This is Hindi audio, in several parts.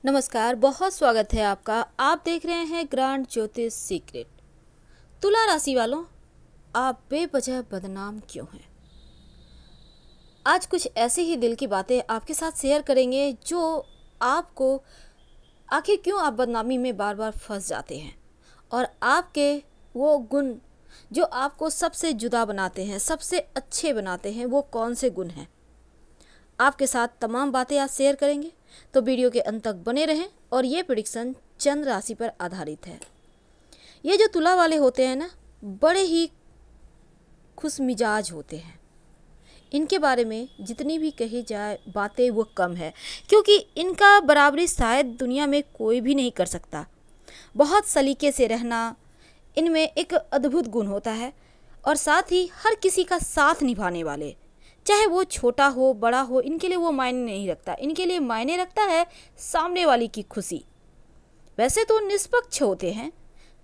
नमस्कार, बहुत स्वागत है आपका। आप देख रहे हैं ग्रांड ज्योतिष सीक्रेट। तुला राशि वालों, आप बेवजह बदनाम क्यों हैं? आज कुछ ऐसे ही दिल की बातें आपके साथ शेयर करेंगे जो आपको आखिर क्यों आप बदनामी में बार बार फंस जाते हैं और आपके वो गुण जो आपको सबसे जुदा बनाते हैं, सबसे अच्छे बनाते हैं, वो कौन से गुण हैं। आपके साथ तमाम बातें आज शेयर करेंगे, तो वीडियो के अंत तक बने रहें। और ये प्रेडिक्शन चंद्र राशि पर आधारित है। ये जो तुला वाले होते हैं ना, बड़े ही खुश मिजाज होते हैं। इनके बारे में जितनी भी कही जाए बातें वो कम है, क्योंकि इनका बराबरी शायद दुनिया में कोई भी नहीं कर सकता। बहुत सलीके से रहना इनमें एक अद्भुत गुण होता है, और साथ ही हर किसी का साथ निभाने वाले, चाहे वो छोटा हो बड़ा हो, इनके लिए वो मायने नहीं रखता। इनके लिए मायने रखता है सामने वाले की खुशी। वैसे तो निष्पक्ष होते हैं,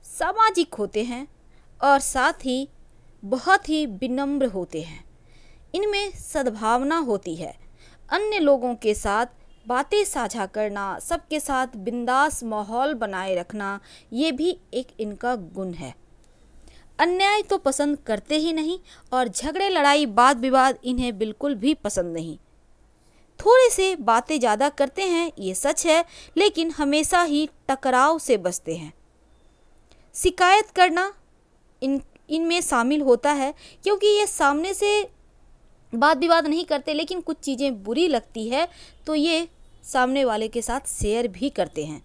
सामाजिक होते हैं और साथ ही बहुत ही विनम्र होते हैं। इनमें सद्भावना होती है। अन्य लोगों के साथ बातें साझा करना, सबके साथ बिंदास माहौल बनाए रखना, ये भी एक इनका गुण है। अन्याय तो पसंद करते ही नहीं, और झगड़े लड़ाई वाद विवाद इन्हें बिल्कुल भी पसंद नहीं। थोड़े से बातें ज़्यादा करते हैं, ये सच है, लेकिन हमेशा ही टकराव से बचते हैं। शिकायत करना इनमें शामिल होता है, क्योंकि ये सामने से वाद विवाद नहीं करते, लेकिन कुछ चीज़ें बुरी लगती है तो ये सामने वाले के साथ शेयर भी करते हैं।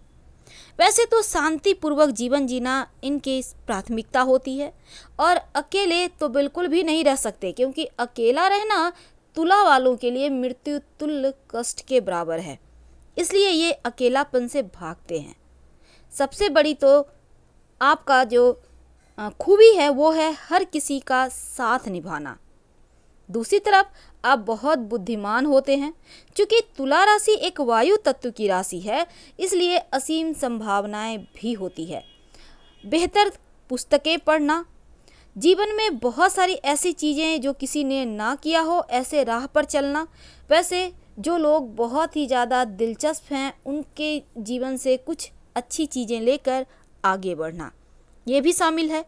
वैसे तो शांतिपूर्वक जीवन जीना इनकी प्राथमिकता होती है, और अकेले तो बिल्कुल भी नहीं रह सकते, क्योंकि अकेला रहना तुला वालों के लिए मृत्यु तुल्य कष्ट के बराबर है। इसलिए ये अकेलापन से भागते हैं। सबसे बड़ी तो आपका जो खूबी है वो है हर किसी का साथ निभाना। दूसरी तरफ आप बहुत बुद्धिमान होते हैं। क्योंकि तुला राशि एक वायु तत्व की राशि है, इसलिए असीम संभावनाएं भी होती है। बेहतर पुस्तकें पढ़ना, जीवन में बहुत सारी ऐसी चीज़ें जो किसी ने ना किया हो, ऐसे राह पर चलना। वैसे जो लोग बहुत ही ज़्यादा दिलचस्प हैं, उनके जीवन से कुछ अच्छी चीज़ें लेकर आगे बढ़ना, ये भी शामिल है।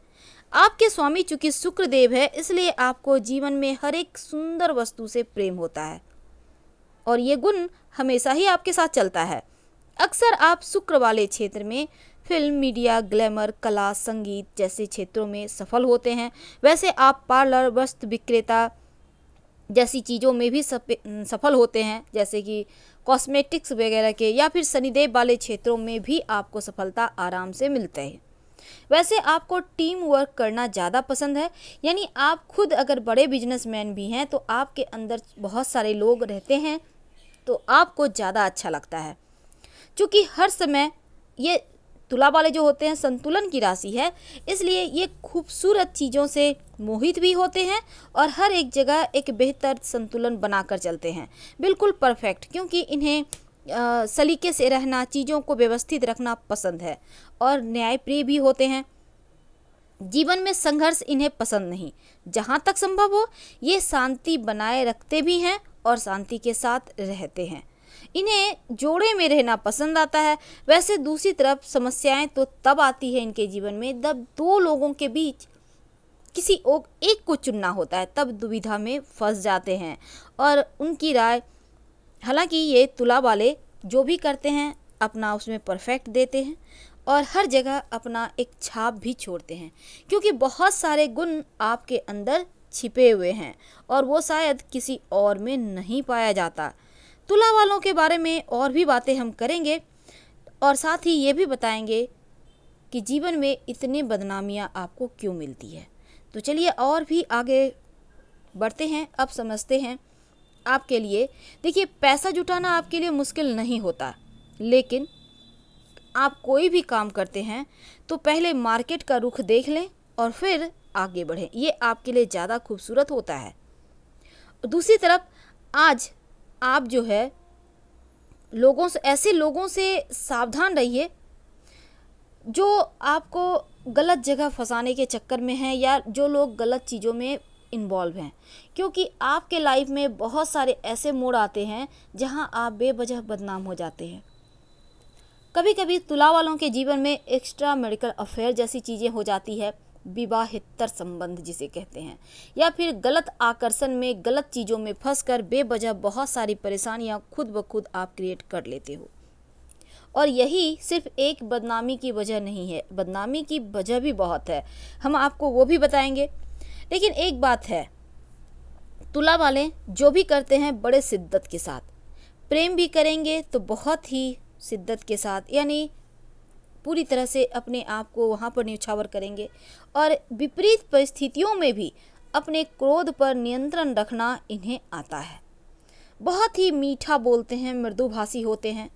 आपके स्वामी चूंकि शुक्रदेव है, इसलिए आपको जीवन में हर एक सुंदर वस्तु से प्रेम होता है, और ये गुण हमेशा ही आपके साथ चलता है। अक्सर आप शुक्र वाले क्षेत्र में फिल्म, मीडिया, ग्लैमर, कला, संगीत जैसे क्षेत्रों में सफल होते हैं। वैसे आप पार्लर, वस्त्र विक्रेता जैसी चीज़ों में भी सफल होते हैं, जैसे कि कॉस्मेटिक्स वगैरह के, या फिर शनिदेव वाले क्षेत्रों में भी आपको सफलता आराम से मिलते हैं। वैसे आपको टीम वर्क करना ज़्यादा पसंद है, यानी आप खुद अगर बड़े बिजनेसमैन भी हैं तो आपके अंदर बहुत सारे लोग रहते हैं, तो आपको ज़्यादा अच्छा लगता है। क्योंकि हर समय ये तुला वाले जो होते हैं संतुलन की राशि है, इसलिए ये खूबसूरत चीज़ों से मोहित भी होते हैं, और हर एक जगह एक बेहतर संतुलन बनाकर चलते हैं, बिल्कुल परफेक्ट। क्योंकि इन्हें सलीके से रहना, चीज़ों को व्यवस्थित रखना पसंद है, और न्यायप्रिय भी होते हैं। जीवन में संघर्ष इन्हें पसंद नहीं। जहाँ तक संभव हो ये शांति बनाए रखते भी हैं और शांति के साथ रहते हैं। इन्हें जोड़े में रहना पसंद आता है। वैसे दूसरी तरफ समस्याएं तो तब आती है इनके जीवन में जब दो लोगों के बीच किसी एक को चुनना होता है, तब दुविधा में फंस जाते हैं, और उनकी राय, हालांकि ये तुला वाले जो भी करते हैं अपना उसमें परफेक्ट देते हैं, और हर जगह अपना एक छाप भी छोड़ते हैं, क्योंकि बहुत सारे गुण आपके अंदर छिपे हुए हैं और वो शायद किसी और में नहीं पाया जाता। तुला वालों के बारे में और भी बातें हम करेंगे, और साथ ही ये भी बताएंगे कि जीवन में इतनी बदनामियाँ आपको क्यों मिलती है। तो चलिए और भी आगे बढ़ते हैं। अब समझते हैं आपके लिए। देखिए, पैसा जुटाना आपके लिए मुश्किल नहीं होता, लेकिन आप कोई भी काम करते हैं तो पहले मार्केट का रुख देख लें और फिर आगे बढ़ें, ये आपके लिए ज़्यादा खूबसूरत होता है। दूसरी तरफ आज आप जो है ऐसे लोगों से सावधान रहिए जो आपको गलत जगह फंसाने के चक्कर में हैं, या जो लोग गलत चीज़ों में इन्वॉल्व हैं, क्योंकि आपके लाइफ में बहुत सारे ऐसे मोड़ आते हैं जहां आप बेवजह बदनाम हो जाते हैं। कभी कभी तुला वालों के जीवन में एक्स्ट्रा मैरिटल अफेयर जैसी चीज़ें हो जाती है, विवाहेतर संबंध जिसे कहते हैं, या फिर गलत आकर्षण में गलत चीज़ों में फंसकर बेवजह बहुत सारी परेशानियां खुद ब खुद आप क्रिएट कर लेते हो। और यही सिर्फ एक बदनामी की वजह नहीं है, बदनामी की वजह भी बहुत है, हम आपको वो भी बताएंगे। लेकिन एक बात है, तुला वाले जो भी करते हैं बड़े शिद्दत के साथ, प्रेम भी करेंगे तो बहुत ही शिद्दत के साथ, यानी पूरी तरह से अपने आप को वहाँ पर न्यौछावर करेंगे। और विपरीत परिस्थितियों में भी अपने क्रोध पर नियंत्रण रखना इन्हें आता है। बहुत ही मीठा बोलते हैं, मृदुभाषी होते हैं।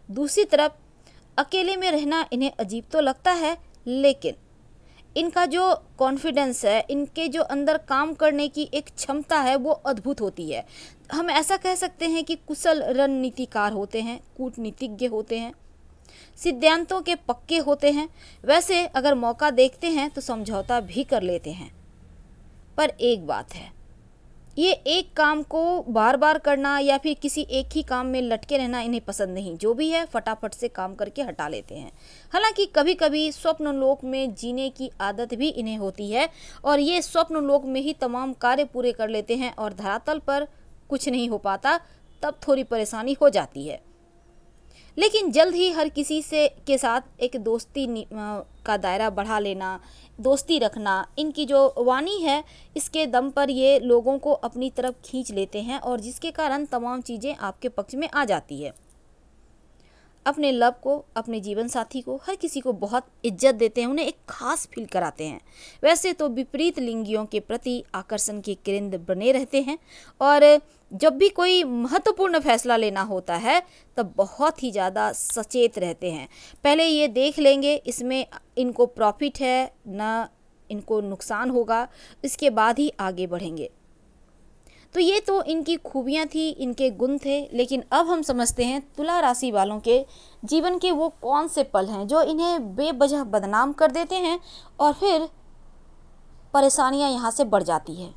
दूसरी तरफ अकेले में रहना इन्हें अजीब तो लगता है, लेकिन इनका जो कॉन्फिडेंस है, इनके जो अंदर काम करने की एक क्षमता है, वो अद्भुत होती है। हम ऐसा कह सकते हैं कि कुशल रणनीतिकार होते हैं, कूटनीतिज्ञ होते हैं, सिद्धांतों के पक्के होते हैं। वैसे अगर मौका देखते हैं तो समझौता भी कर लेते हैं। पर एक बात है, ये एक काम को बार बार करना या फिर किसी एक ही काम में लटके रहना इन्हें पसंद नहीं। जो भी है फटाफट से काम करके हटा लेते हैं। हालांकि कभी कभी स्वप्न लोक में जीने की आदत भी इन्हें होती है और ये स्वप्न लोक में ही तमाम कार्य पूरे कर लेते हैं और धरातल पर कुछ नहीं हो पाता, तब थोड़ी परेशानी हो जाती है। लेकिन जल्द ही हर किसी से के साथ एक दोस्ती का दायरा बढ़ा लेना, दोस्ती रखना, इनकी जो वाणी है इसके दम पर ये लोगों को अपनी तरफ खींच लेते हैं और जिसके कारण तमाम चीज़ें आपके पक्ष में आ जाती है। अपने लव को, अपने जीवन साथी को, हर किसी को बहुत इज्जत देते हैं, उन्हें एक खास फील कराते हैं। वैसे तो विपरीत लिंगियों के प्रति आकर्षण के केंद्र बने रहते हैं और जब भी कोई महत्वपूर्ण फैसला लेना होता है तब बहुत ही ज़्यादा सचेत रहते हैं। पहले ये देख लेंगे इसमें इनको प्रॉफिट है ना इनको नुकसान होगा, इसके बाद ही आगे बढ़ेंगे। तो ये तो इनकी खूबियाँ थी, इनके गुण थे। लेकिन अब हम समझते हैं तुला राशि वालों के जीवन के वो कौन से पल हैं जो इन्हें बेवजह बदनाम कर देते हैं और फिर परेशानियां यहाँ से बढ़ जाती है।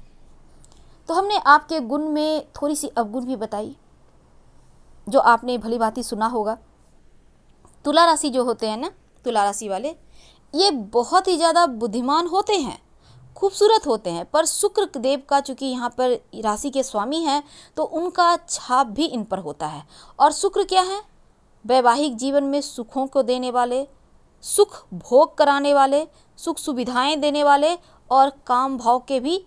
तो हमने आपके गुण में थोड़ी सी अवगुण भी बताई जो आपने भली भांति सुना होगा। तुला राशि जो होते हैं ना, तुला राशि वाले, ये बहुत ही ज़्यादा बुद्धिमान होते हैं, खूबसूरत होते हैं, पर शुक्र देव का चूँकि यहाँ पर राशि के स्वामी हैं तो उनका छाप भी इन पर होता है। और शुक्र क्या है? वैवाहिक जीवन में सुखों को देने वाले, सुख भोग कराने वाले, सुख सुविधाएं देने वाले और काम भाव के भी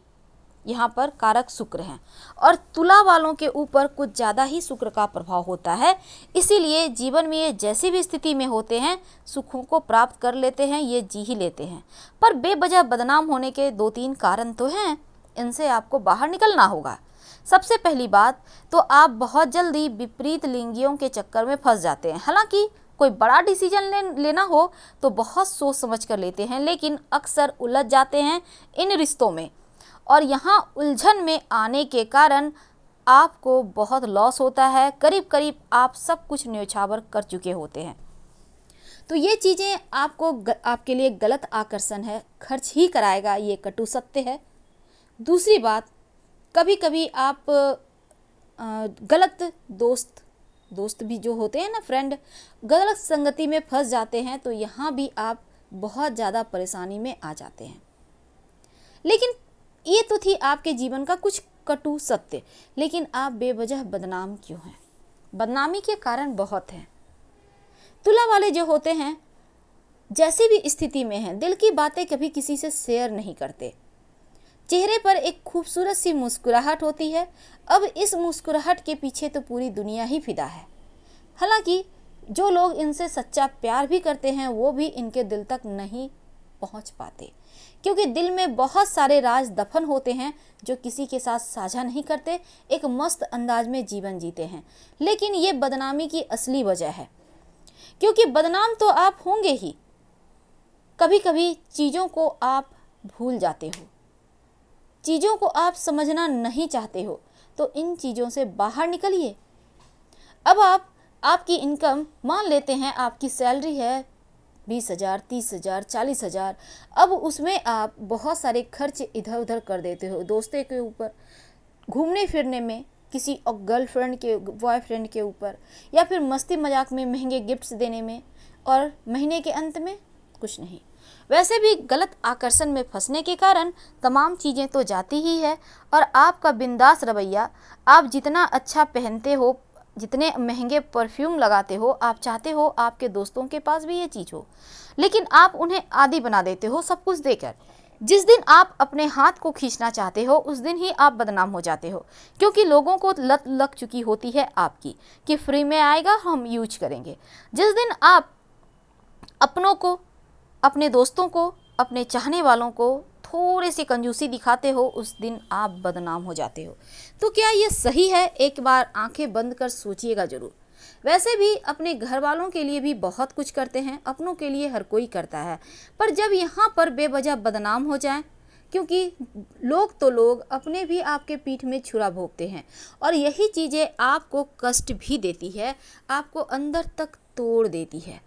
यहाँ पर कारक शुक्र हैं। और तुला वालों के ऊपर कुछ ज़्यादा ही शुक्र का प्रभाव होता है, इसीलिए जीवन में ये जैसी भी स्थिति में होते हैं सुखों को प्राप्त कर लेते हैं, ये जी ही लेते हैं। पर बेवजह बदनाम होने के 2-3 कारण तो हैं, इनसे आपको बाहर निकलना होगा। सबसे पहली बात तो आप बहुत जल्दी विपरीत लिंगियों के चक्कर में फंस जाते हैं। हालांकि कोई बड़ा डिसीजन लेना हो तो बहुत सोच समझ कर लेते हैं, लेकिन अक्सर उलझ जाते हैं इन रिश्तों में और यहाँ उलझन में आने के कारण आपको बहुत लॉस होता है। करीब करीब आप सब कुछ न्यौछावर कर चुके होते हैं। तो ये चीज़ें आपके लिए गलत आकर्षण है, खर्च ही कराएगा, ये कटु सत्य है। दूसरी बात, कभी कभी आप गलत दोस्त भी जो होते हैं ना, फ्रेंड, गलत संगति में फंस जाते हैं तो यहाँ भी आप बहुत ज़्यादा परेशानी में आ जाते हैं। लेकिन ये तो थी आपके जीवन का कुछ कटु सत्य, लेकिन आप बेवजह बदनाम क्यों हैं? बदनामी के कारण बहुत हैं। तुला वाले जो होते हैं जैसी भी स्थिति में हैं, दिल की बातें कभी किसी से शेयर नहीं करते। चेहरे पर एक खूबसूरत सी मुस्कुराहट होती है। अब इस मुस्कुराहट के पीछे तो पूरी दुनिया ही फिदा है। हालांकि जो लोग इनसे सच्चा प्यार भी करते हैं वो भी इनके दिल तक नहीं पहुंच पाते, क्योंकि दिल में बहुत सारे राज दफन होते हैं जो किसी के साथ साझा नहीं करते, एक मस्त अंदाज में जीवन जीते हैं। लेकिन ये बदनामी की असली वजह है, क्योंकि बदनाम तो आप होंगे ही। कभी कभी चीज़ों को आप भूल जाते हो, चीज़ों को आप समझना नहीं चाहते हो, तो इन चीज़ों से बाहर निकलिए। अब आपकी इनकम, मान लेते हैं आपकी सैलरी है 20,000, 30,000, 40,000, अब उसमें आप बहुत सारे खर्च इधर उधर कर देते हो, दोस्तों के ऊपर, घूमने फिरने में, किसी गर्लफ्रेंड के, बॉयफ्रेंड के ऊपर, या फिर मस्ती मजाक में महंगे गिफ्ट्स देने में, और महीने के अंत में कुछ नहीं। वैसे भी गलत आकर्षण में फंसने के कारण तमाम चीज़ें तो जाती ही है, और आपका बिंदास रवैया, आप जितना अच्छा पहनते हो, जितने महंगे परफ्यूम लगाते हो, आप चाहते हो आपके दोस्तों के पास भी ये चीज़ हो, लेकिन आप उन्हें आदी बना देते हो सब कुछ देकर। जिस दिन आप अपने हाथ को खींचना चाहते हो उस दिन ही आप बदनाम हो जाते हो, क्योंकि लोगों को लत लग चुकी होती है आपकी कि फ्री में आएगा हम यूज करेंगे। जिस दिन आप अपनों को, अपने दोस्तों को, अपने चाहने वालों को थोड़े से कंजूसी दिखाते हो उस दिन आप बदनाम हो जाते हो। तो क्या ये सही है? एक बार आंखें बंद कर सोचिएगा ज़रूर। वैसे भी अपने घर वालों के लिए भी बहुत कुछ करते हैं, अपनों के लिए हर कोई करता है, पर जब यहाँ पर बेवजह बदनाम हो जाए, क्योंकि लोग तो लोग अपने भी आपके पीठ में छुरा भोंकते हैं, और यही चीज़ें आपको कष्ट भी देती है, आपको अंदर तक तोड़ देती है।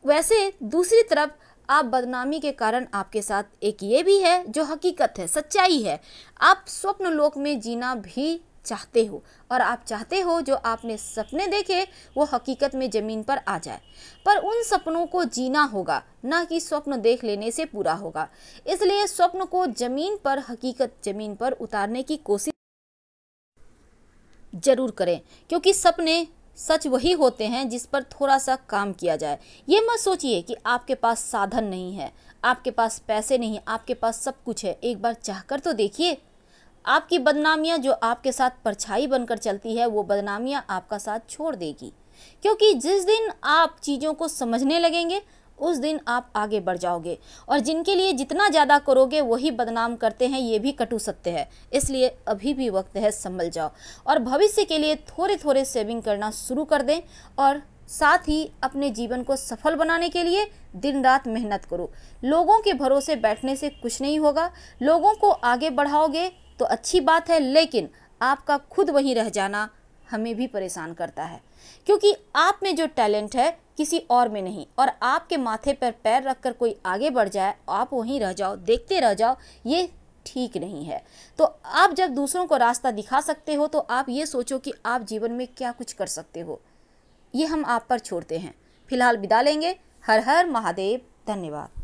वैसे दूसरी तरफ आप बदनामी के कारण आपके साथ एक ये भी है जो हकीकत है, सच्चाई है, आप स्वप्न लोक में जीना भी चाहते हो, और आप चाहते हो जो आपने सपने देखे वो हकीकत में ज़मीन पर आ जाए, पर उन सपनों को जीना होगा, ना कि स्वप्न देख लेने से पूरा होगा। इसलिए स्वप्न को ज़मीन पर, हकीकत ज़मीन पर उतारने की कोशिश ज़रूर करें, क्योंकि सपने सच वही होते हैं जिस पर थोड़ा सा काम किया जाए। ये मत सोचिए कि आपके पास साधन नहीं है, आपके पास पैसे नहीं, आपके पास सब कुछ है। एक बार चाहकर तो देखिए। आपकी बदनामियाँ जो आपके साथ परछाई बनकर चलती है वो बदनामियाँ आपका साथ छोड़ देगी, क्योंकि जिस दिन आप चीज़ों को समझने लगेंगे उस दिन आप आगे बढ़ जाओगे, और जिनके लिए जितना ज़्यादा करोगे वही बदनाम करते हैं, ये भी कटु सत्य है। इसलिए अभी भी वक्त है, संभल जाओ, और भविष्य के लिए थोड़े थोड़े सेविंग करना शुरू कर दें, और साथ ही अपने जीवन को सफल बनाने के लिए दिन रात मेहनत करो। लोगों के भरोसे बैठने से कुछ नहीं होगा। लोगों को आगे बढ़ाओगे तो अच्छी बात है, लेकिन आपका खुद वहीं रह जाना हमें भी परेशान करता है, क्योंकि आप में जो टैलेंट है किसी और में नहीं, और आपके माथे पर पैर रखकर कोई आगे बढ़ जाए, आप वहीं रह जाओ, देखते रह जाओ, ये ठीक नहीं है। तो आप जब दूसरों को रास्ता दिखा सकते हो तो आप ये सोचो कि आप जीवन में क्या कुछ कर सकते हो। ये हम आप पर छोड़ते हैं। फिलहाल विदा लेंगे। हर हर महादेव। धन्यवाद।